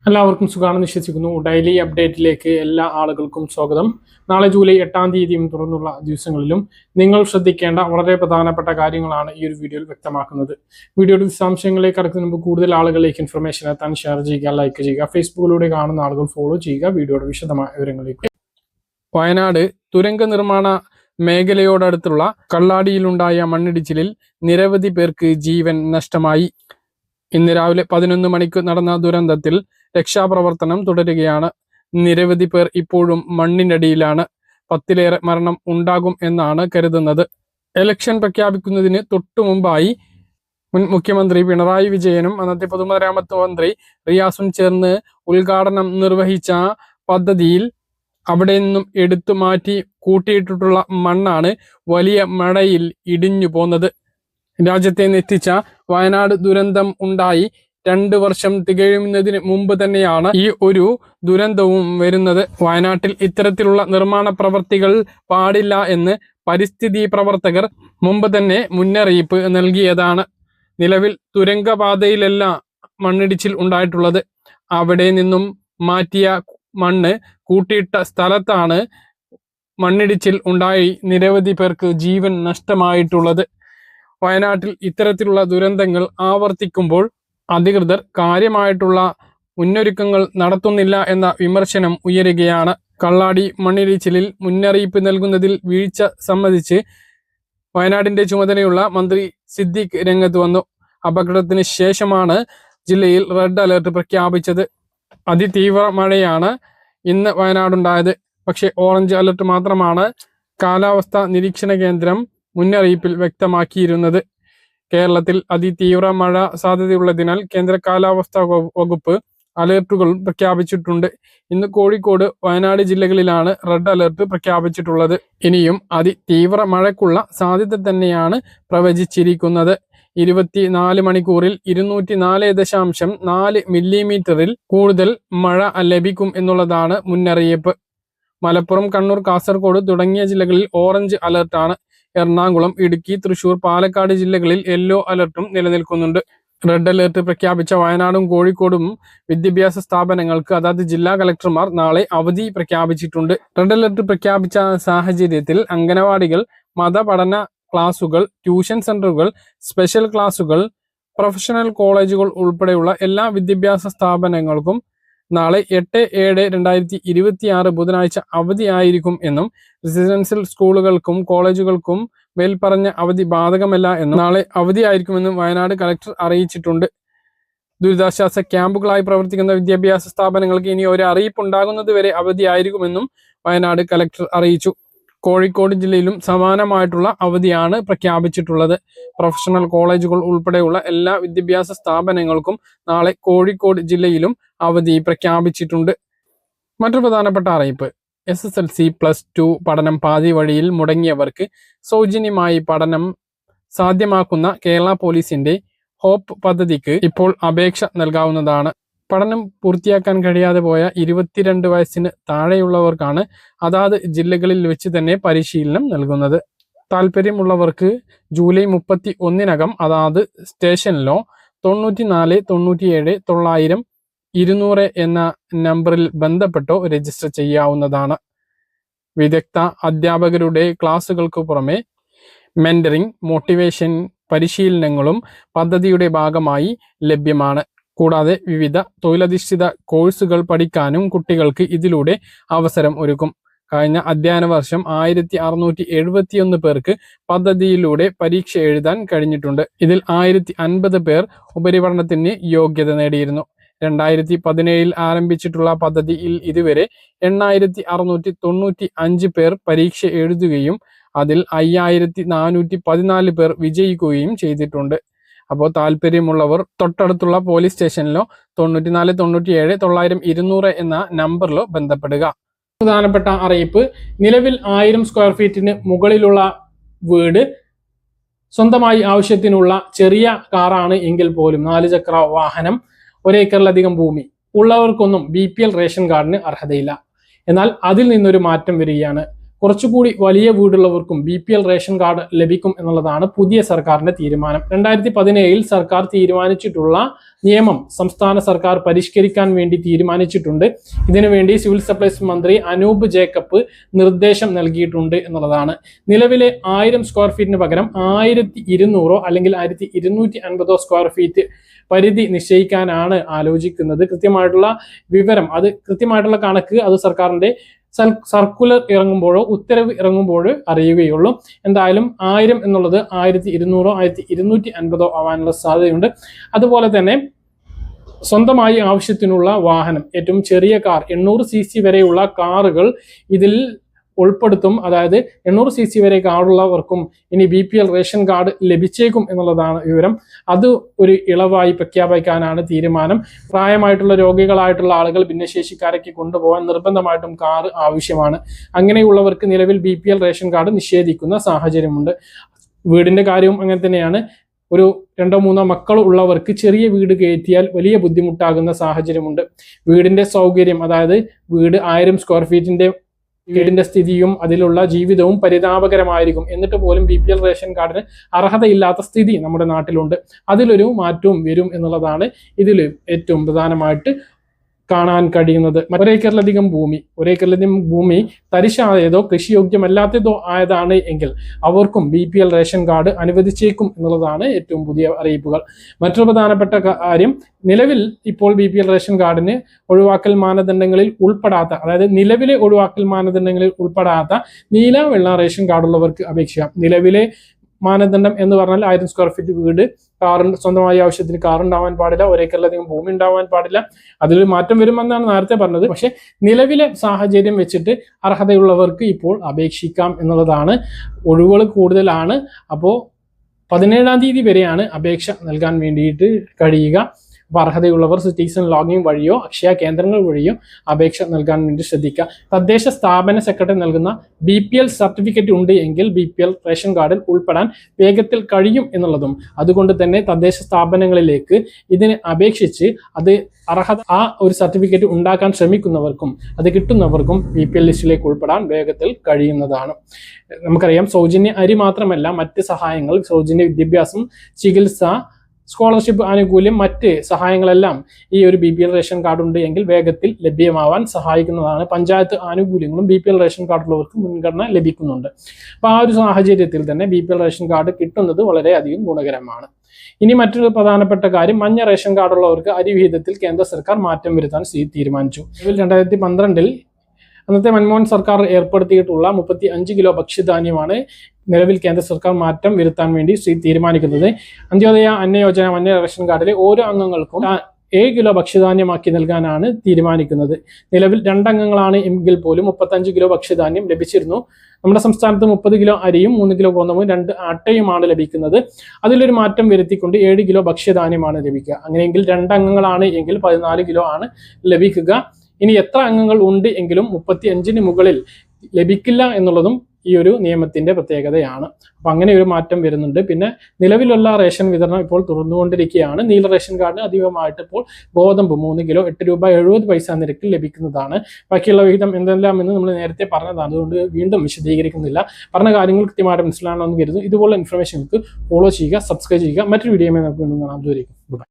എല്ലാവർക്കും സുഖാണെന്ന് വിശ്വസിക്കുന്നു. ഡെയിലി അപ്ഡേറ്റിലേക്ക് എല്ലാ ആളുകൾക്കും സ്വാഗതം. നാളെ ജൂലൈ 8-ാം തീയതിയും തുടർന്നുള്ള ദിവസങ്ങളിലും നിങ്ങൾ ശ്രദ്ധിക്കേണ്ട വളരെ പ്രധാനപ്പെട്ട കാര്യങ്ങളാണ് ഈ ഒരു വീഡിയോയിൽ വ്യക്തമാക്കുന്നത്. വീഡിയോയുടെ വിശദാംശങ്ങളിലേക്ക് കടക്കുന്ന മുമ്പ് കൂടുതൽ ആളുകളിലേക്ക് ഇൻഫർമേഷൻ എത്താൻ ഷെയർ ചെയ്യുക, ലൈക്ക് ചെയ്യുക, ഫേസ്ബുക്കിലൂടെ കാണുന്ന ആളുകൾ ഫോളോ ചെയ്യുക. വീഡിയോയുടെ വിശദമായ വിവരങ്ങളിലേക്ക്. വയനാട് തുരങ്ക നിർമ്മാണ മേഖലയോടടുത്തുള്ള കള്ളാടിയിലുണ്ടായ മണ്ണിടിച്ചിലിൽ നിരവധി പേർക്ക് ജീവൻ നഷ്ടമായി. ഇന്ന് രാവിലെ 11 മണിക്ക് നടന്ന ദുരന്തത്തിൽ രക്ഷാപ്രവർത്തനം തുടരുകയാണ്. നിരവധി പേർ ഇപ്പോഴും മണ്ണിനടിയിലാണ്. 10-ലേറെ മരണം ഉണ്ടാകും എന്നാണ് കരുതുന്നത്. ഇലക്ഷൻ പ്രഖ്യാപിക്കുന്നതിന് തൊട്ടു മുമ്പായി മുൻ മുഖ്യമന്ത്രി പിണറായി വിജയനും അന്നത്തെ പൊതുമരാമത്ത് മന്ത്രി റിയാസും ചേർന്ന് ഉദ്ഘാടനം നിർവഹിച്ച പദ്ധതിയിൽ അവിടെ നിന്നും എടുത്തു മാറ്റി കൂട്ടിയിട്ടിട്ടുള്ള മണ്ണാണ് വലിയ മഴയിൽ ഇടിഞ്ഞു പോന്നത്. രാജ്യത്തെ ഞെട്ടിച്ച വയനാട് ദുരന്തം ഉണ്ടായി 2 വർഷം തികയുന്നതിന് മുമ്പ് തന്നെയാണ് ഈ ഒരു ദുരന്തവും വരുന്നത്. വയനാട്ടിൽ ഇത്തരത്തിലുള്ള നിർമ്മാണ പ്രവർത്തികൾ പാടില്ല എന്ന് പരിസ്ഥിതി പ്രവർത്തകർ മുമ്പ് തന്നെ മുന്നറിയിപ്പ് നൽകിയതാണ്. നിലവിൽ തുരങ്കപാതയിലല്ല മണ്ണിടിച്ചിൽ ഉണ്ടായിട്ടുള്ളത്. അവിടെ നിന്നും മാറ്റിയ മണ്ണ് കൂട്ടിയിട്ട സ്ഥലത്താണ് മണ്ണിടിച്ചിൽ ഉണ്ടായി നിരവധി പേർക്ക് ജീവൻ നഷ്ടമായിട്ടുള്ളത്. വയനാട്ടിൽ ഇത്തരത്തിലുള്ള ദുരന്തങ്ങൾ ആവർത്തിക്കുമ്പോൾ അധികൃതർ കാര്യമായിട്ടുള്ള മുന്നൊരുക്കങ്ങൾ നടത്തുന്നില്ല എന്ന വിമർശനം ഉയരുകയാണ്. കള്ളാടി മണ്ണിടിച്ചിലിൽ മുന്നറിയിപ്പ് നൽകുന്നതിൽ വീഴ്ച സംബന്ധിച്ച് വയനാടിന്റെ ചുമതലയുള്ള മന്ത്രി സിദ്ദിഖ് രംഗത്ത് വന്നു. അപകടത്തിന് ശേഷമാണ് ജില്ലയിൽ റെഡ് അലർട്ട് പ്രഖ്യാപിച്ചത്. അതിതീവ്ര മഴയാണ് ഇന്ന് വയനാടുണ്ടായത്. പക്ഷേ ഓറഞ്ച് അലർട്ട് മാത്രമാണ് കാലാവസ്ഥാ നിരീക്ഷണ കേന്ദ്രം മുന്നറിയിപ്പിൽ വ്യക്തമാക്കിയിരുന്നത്. കേരളത്തിൽ അതിതീവ്ര മഴ സാധ്യതയുള്ളതിനാൽ കേന്ദ്ര കാലാവസ്ഥാ വകുപ്പ് അലർട്ടുകൾ പ്രഖ്യാപിച്ചിട്ടുണ്ട്. ഇന്ന് കോഴിക്കോട്, വയനാട് ജില്ലകളിലാണ് റെഡ് അലർട്ട് പ്രഖ്യാപിച്ചിട്ടുള്ളത്. ഇനിയും അതിതീവ്ര മഴയ്ക്കുള്ള സാധ്യത തന്നെയാണ് പ്രവചിച്ചിരിക്കുന്നത്. 24 മണിക്കൂറിൽ 204.4 മില്ലിമീറ്ററിൽ കൂടുതൽ മഴ ലഭിക്കും എന്നുള്ളതാണ് മുന്നറിയിപ്പ്. മലപ്പുറം, കണ്ണൂർ, കാസർഗോഡ് തുടങ്ങിയ ജില്ലകളിൽ ഓറഞ്ച് അലർട്ടാണ്. എറണാകുളം, ഇടുക്കി, തൃശൂർ, പാലക്കാട് ജില്ലകളിൽ യെല്ലോ അലർട്ടും നിലനിൽക്കുന്നുണ്ട്. റെഡ് അലർട്ട് പ്രഖ്യാപിച്ച വയനാടും കോഴിക്കോടും വിദ്യാഭ്യാസ സ്ഥാപനങ്ങൾക്ക് അതാത് ജില്ലാ കളക്ടർമാർ നാളെ അവധി പ്രഖ്യാപിച്ചിട്ടുണ്ട്. റെഡ് അലർട്ട് പ്രഖ്യാപിച്ച സാഹചര്യത്തിൽ അംഗനവാടികൾ, മതപഠന ക്ലാസുകൾ, ട്യൂഷൻ സെന്ററുകൾ, സ്പെഷ്യൽ ക്ലാസുകൾ, പ്രൊഫഷണൽ കോളേജുകൾ ഉൾപ്പെടെയുള്ള എല്ലാ വിദ്യാഭ്യാസ സ്ഥാപനങ്ങൾക്കും നാളെ 8/7/2026 ബുധനാഴ്ച അവധിയായിരിക്കും എന്നും റെസിഡൻഷ്യൽ സ്കൂളുകൾക്കും കോളേജുകൾക്കും മേൽപ്പറഞ്ഞ അവധി ബാധകമല്ല എന്നും നാളെ അവധിയായിരിക്കുമെന്നും വയനാട് കളക്ടർ അറിയിച്ചിട്ടുണ്ട്. ദുരിതാശ്വാസ ക്യാമ്പുകളായി പ്രവർത്തിക്കുന്ന വിദ്യാഭ്യാസ സ്ഥാപനങ്ങൾക്ക് ഇനി ഒരു അറിയിപ്പ് ഉണ്ടാകുന്നത് വരെ അവധിയായിരിക്കുമെന്നും വയനാട് കളക്ടർ അറിയിച്ചു. കോഴിക്കോട് ജില്ലയിലും സമാനമായിട്ടുള്ള അവധിയാണ് പ്രഖ്യാപിച്ചിട്ടുള്ളത്. പ്രൊഫഷണൽ കോളേജുകൾ ഉൾപ്പെടെയുള്ള എല്ലാ വിദ്യാഭ്യാസ സ്ഥാപനങ്ങൾക്കും നാളെ കോഴിക്കോട് ജില്ലയിലും അവധി പ്രഖ്യാപിച്ചിട്ടുണ്ട്. മറ്റൊരു പ്രധാനപ്പെട്ട അറിയിപ്പ്, SSLC +2 പഠനം പാതി വഴിയിൽ മുടങ്ങിയവർക്ക് സൗജന്യമായി പഠനം സാധ്യമാക്കുന്ന കേരള പോലീസിന്റെ ഹോപ്പ് പദ്ധതിക്ക് ഇപ്പോൾ അപേക്ഷ നൽകാവുന്നതാണ്. പഠനം പൂർത്തിയാക്കാൻ കഴിയാതെ പോയ 22 വയസ്സിന് താഴെയുള്ളവർക്കാണ് അതാത് ജില്ലകളിൽ വെച്ച് തന്നെ പരിശീലനം നൽകുന്നത്. താല്പര്യമുള്ളവർക്ക് ജൂലൈ 31-നകം അതാത് സ്റ്റേഷനിലോ 94 97 900 200 എന്ന നമ്പറിൽ ബന്ധപ്പെട്ടോ രജിസ്റ്റർ ചെയ്യാവുന്നതാണ്. വിദഗ്ധ അധ്യാപകരുടെ ക്ലാസുകൾക്ക് പുറമെ മെന്ററിംഗ്, മോട്ടിവേഷൻ പരിശീലനങ്ങളും പദ്ധതിയുടെ ഭാഗമായി ലഭ്യമാണ്. കൂടാതെ വിവിധ തൊഴിലധിഷ്ഠിത കോഴ്സുകൾ പഠിക്കാനും കുട്ടികൾക്ക് ഇതിലൂടെ അവസരം ഒരുക്കും. കഴിഞ്ഞ അധ്യയന വർഷം 1671 പേർക്ക് പദ്ധതിയിലൂടെ പരീക്ഷ എഴുതാൻ കഴിഞ്ഞിട്ടുണ്ട്. ഇതിൽ 1050 പേർ ഉപരിപഠനത്തിന് യോഗ്യത നേടിയിരുന്നു. 2017 ആരംഭിച്ചിട്ടുള്ള പദ്ധതിയിൽ ഇതുവരെ 8695 പേർ പരീക്ഷ എഴുതുകയും അതിൽ 5414 പേർ വിജയിക്കുകയും ചെയ്തിട്ടുണ്ട്. അപ്പോൾ താല്പര്യമുള്ളവർ തൊട്ടടുത്തുള്ള പോലീസ് സ്റ്റേഷനിലോ 94 97 900 200 എന്ന നമ്പറിലോ ബന്ധപ്പെടുക. പ്രധാനപ്പെട്ട അറിയിപ്പ്, നിലവിൽ 1000 സ്ക്വയർ ഫീറ്റിന് മുകളിലുള്ള വീട് സ്വന്തമായി ആവശ്യത്തിനുള്ള ചെറിയ കാറാണ് എങ്കിൽ പോലും 4 ചക്ര വാഹനം, 1 ഏക്കറിലധികം ഭൂമി ഉള്ളവർക്കൊന്നും BPL റേഷൻ കാർഡിന് അർഹതയില്ല. എന്നാൽ അതിൽ നിന്നൊരു മാറ്റം വരികയാണ്. കുറച്ചുകൂടി വലിയ വീടുള്ളവർക്കും BPL റേഷൻ കാർഡ് ലഭിക്കും എന്നുള്ളതാണ് പുതിയ സർക്കാരിന്റെ തീരുമാനം. 2017 സർക്കാർ തീരുമാനിച്ചിട്ടുള്ള നിയമം സംസ്ഥാന സർക്കാർ പരിഷ്കരിക്കാൻ വേണ്ടി തീരുമാനിച്ചിട്ടുണ്ട്. ഇതിനുവേണ്ടി സിവിൽ സപ്ലൈസ് മന്ത്രി അനൂപ് ജേക്കബ് നിർദ്ദേശം നൽകിയിട്ടുണ്ട് എന്നുള്ളതാണ്. നിലവിലെ 1000 സ്ക്വയർ ഫീറ്റിന് പകരം 1200 അല്ലെങ്കിൽ 1250 സ്ക്വയർ ഫീറ്റ് പരിധി നിശ്ചയിക്കാനാണ് ആലോചിക്കുന്നത്. കൃത്യമായിട്ടുള്ള വിവരം, അത് കൃത്യമായിട്ടുള്ള കണക്ക് അത് സർക്കാരിന്റെ സർക്കുലർ ഇറങ്ങുമ്പോഴോ ഉത്തരവ് ഇറങ്ങുമ്പോഴോ അറിയുകയുള്ളൂ. എന്തായാലും 1000 എന്നുള്ളത് 1200 1250 ആവാനുള്ള സാധ്യതയുണ്ട്. അതുപോലെ തന്നെ സ്വന്തമായി ആവശ്യത്തിനുള്ള വാഹനം, ഏറ്റവും ചെറിയ കാർ 800cc വരെയുള്ള കാറുകൾ ഇതിൽ ഉൾപ്പെടുത്തും. അതായത് 800cc വരെ കാറുള്ളവർക്കും ഇനി BPL റേഷൻ കാർഡ് ലഭിച്ചേക്കും എന്നുള്ളതാണ് വിവരം. അത് ഒരു ഇളവായി പ്രഖ്യാപിക്കാനാണ് തീരുമാനം. പ്രായമായിട്ടുള്ള രോഗികളായിട്ടുള്ള ആളുകൾ, ഭിന്നശേഷിക്കാരൊക്കെ കൊണ്ടുപോകാൻ നിർബന്ധമായിട്ടും കാർ ആവശ്യമാണ്. അങ്ങനെയുള്ളവർക്ക് നിലവിൽ BPL റേഷൻ കാർഡ് നിഷേധിക്കുന്ന സാഹചര്യമുണ്ട്. വീടിന്റെ കാര്യവും അങ്ങനെ തന്നെയാണ്. ഒരു 2-3 മക്കൾ ഉള്ളവർക്ക് ചെറിയ വീട് കയറ്റിയാൽ വലിയ ബുദ്ധിമുട്ടാകുന്ന സാഹചര്യമുണ്ട്. വീടിന്റെ സൗകര്യം, അതായത് വീട് 1000 സ്ക്വയർ ഫീറ്റിന്റെ വീടിന്റെ സ്ഥിതിയും അതിലുള്ള ജീവിതവും പരിതാപകരമായിരിക്കും. എന്നിട്ട് പോലും BPL റേഷൻ കാർഡിന് അർഹതയില്ലാത്ത സ്ഥിതി നമ്മുടെ നാട്ടിലുണ്ട്. അതിലൊരു മാറ്റവും വരും എന്നുള്ളതാണ് ഇതിൽ ഏറ്റവും പ്രധാനമായിട്ട് കാണാൻ കഴിയുന്നത്. ഒരേക്കറിലധികം ഭൂമി തരിശായതോ കൃഷിയോഗ്യമല്ലാത്തതോ ആയതാണ് എങ്കിൽ അവർക്കും BPL റേഷൻ കാർഡ് അനുവദിച്ചേക്കും എന്നുള്ളതാണ് ഏറ്റവും പുതിയ അറിയിപ്പുകൾ. മറ്റൊരു പ്രധാനപ്പെട്ട കാര്യം, നിലവിൽ ഇപ്പോൾ BPL റേഷൻ കാർഡിന് ഒഴിവാക്കൽ മാനദണ്ഡങ്ങളിൽ ഉൾപ്പെടാത്ത, അതായത് നിലവിലെ ഒഴിവാക്കൽ മാനദണ്ഡങ്ങളിൽ ഉൾപ്പെടാത്ത നീല വെള്ള റേഷൻ കാർഡുള്ളവർക്ക് അപേക്ഷിക്കാം. നിലവിലെ മാനദണ്ഡം എന്ന് പറഞ്ഞാൽ 1000 സ്ക്വയർ ഫീറ്റ് വീട്, സ്വന്തമായ ആവശ്യത്തിന് കാർ ഉണ്ടാവാൻ പാടില്ല, ഒരേക്കറിലധികം ഭൂമി ഉണ്ടാവാൻ പാടില്ല. അതിലൊരു മാറ്റം വരുമെന്നാണ് നേരത്തെ പറഞ്ഞത്. പക്ഷെ നിലവിലെ സാഹചര്യം വെച്ചിട്ട് അർഹതയുള്ളവർക്ക് ഇപ്പോൾ അപേക്ഷിക്കാം എന്നുള്ളതാണ്. ഒഴിവുകൾ കൂടുതലാണ്. അപ്പോൾ 17-ാം തീയതി വരെയാണ് അപേക്ഷ നൽകാൻ വേണ്ടിയിട്ട് കഴിയുക. അപ്പോൾ അർഹതയുള്ളവർ സിറ്റിസൺ ലോഗിൻ വഴിയോ അക്ഷയ കേന്ദ്രങ്ങൾ വഴിയോ അപേക്ഷ നൽകാൻ വേണ്ടി ശ്രദ്ധിക്കുക. തദ്ദേശ സ്ഥാപന സെക്രട്ടറി നൽകുന്ന BPL സർട്ടിഫിക്കറ്റ് ഉണ്ട് എങ്കിൽ BPL റേഷൻ കാർഡിൽ ഉൾപ്പെടാൻ വേഗത്തിൽ കഴിയും എന്നുള്ളതും, അതുകൊണ്ട് തന്നെ തദ്ദേശ സ്ഥാപനങ്ങളിലേക്ക് ഇതിന് അപേക്ഷിച്ച് അത് അർഹത ആ ഒരു സർട്ടിഫിക്കറ്റ് ഉണ്ടാക്കാൻ ശ്രമിക്കുന്നവർക്കും അത് കിട്ടുന്നവർക്കും BPL ലിസ്റ്റിലേക്ക് ഉൾപ്പെടാൻ വേഗത്തിൽ കഴിയുന്നതാണ്. നമുക്കറിയാം, സൗജന്യ അരി മാത്രമല്ല മറ്റ് സഹായങ്ങൾ, സൗജന്യ വിദ്യാഭ്യാസം, ചികിത്സ, സ്കോളർഷിപ്പ് ആനുകൂല്യം, മറ്റ് സഹായങ്ങളെല്ലാം ഈ ഒരു BPL റേഷൻ കാർഡ് ഉണ്ട് എങ്കിൽ വേഗത്തിൽ ലഭ്യമാവാൻ സഹായിക്കുന്നതാണ്. പഞ്ചായത്ത് ആനുകൂല്യങ്ങളും BPL റേഷൻ കാർഡുള്ളവർക്ക് മുൻഗണന ലഭിക്കുന്നുണ്ട്. അപ്പോൾ ആ ഒരു സാഹചര്യത്തിൽ തന്നെ BPL റേഷൻ കാർഡ് കിട്ടുന്നത് വളരെയധികം ഗുണകരമാണ്. ഇനി മറ്റൊരു പ്രധാനപ്പെട്ട കാര്യം, മഞ്ഞ റേഷൻ കാർഡുള്ളവർക്ക് അരി വിഹിതത്തിൽ കേന്ദ്ര സർക്കാർ മാറ്റം വരുത്താൻ തീരുമാനിച്ചു. 2012 അന്നത്തെ മൻമോഹൻ സർക്കാർ ഏർപ്പെടുത്തിയിട്ടുള്ള 35 കിലോ ഭക്ഷ്യധാന്യമാണ് നിലവിൽ കേന്ദ്ര സർക്കാർ മാറ്റം വരുത്താൻ വേണ്ടി തീരുമാനിക്കുന്നത്. അന്ത്യോദയ അന്ന യോജന മഞ്ഞ റേഷൻ കാർഡിലെ ഓരോ അംഗങ്ങൾക്കും 7 കിലോ ഭക്ഷ്യധാന്യമാക്കി നൽകാനാണ് തീരുമാനിക്കുന്നത്. നിലവിൽ 2 അംഗങ്ങളാണ് എങ്കിൽ പോലും 35 കിലോ ഭക്ഷ്യധാന്യം ലഭിച്ചിരുന്നു. നമ്മുടെ സംസ്ഥാനത്ത് 30 കിലോ അരിയും 3 കിലോ ഗോതമ്പും 2 അട്ടയുമാണ് ലഭിക്കുന്നത്. അതിലൊരു മാറ്റം വരുത്തിക്കൊണ്ട് 7 കിലോ ഭക്ഷ്യധാന്യമാണ് ലഭിക്കുക. അങ്ങനെയെങ്കിൽ 2 അംഗങ്ങളാണ് എങ്കിൽ 14 കിലോ ആണ് ലഭിക്കുക. ഇനി എത്ര അംഗങ്ങൾ ഉണ്ട് എങ്കിലും 35-ന് മുകളിൽ ലഭിക്കില്ല എന്നുള്ളതും ഈ ഒരു നിയമത്തിന്റെ പ്രത്യേകതയാണ്. അപ്പൊ അങ്ങനെ ഒരു മാറ്റം വരുന്നുണ്ട്. പിന്നെ നിലവിലുള്ള റേഷൻ വിതരണം ഇപ്പോൾ തുറന്നുകൊണ്ടിരിക്കുകയാണ്. നീല റേഷൻ കാർഡിന് അധികമായിട്ട് ഇപ്പോൾ ഗോതമ്പ് 3 കിലോ 8 രൂപ 70 പൈസ നിരക്കിൽ ലഭിക്കുന്നതാണ്. ബാക്കിയുള്ള വിഹിതം എന്തെല്ലാം എന്ന് നമ്മൾ നേരത്തെ പറഞ്ഞതാണ്, അതുകൊണ്ട് വീണ്ടും വിശദീകരിക്കുന്നില്ല. പറഞ്ഞ കാര്യങ്ങൾ കൃത്യമായിട്ട് മനസ്സിലാണെന്ന് കരുതുന്നു. ഇതുപോലുള്ള ഇൻഫർമേഷൻക്ക് ഫോളോ ചെയ്യുക, സബ്സ്ക്രൈബ് ചെയ്യുക. മറ്റൊരു വീഡിയോ നമുക്ക് കാണാം.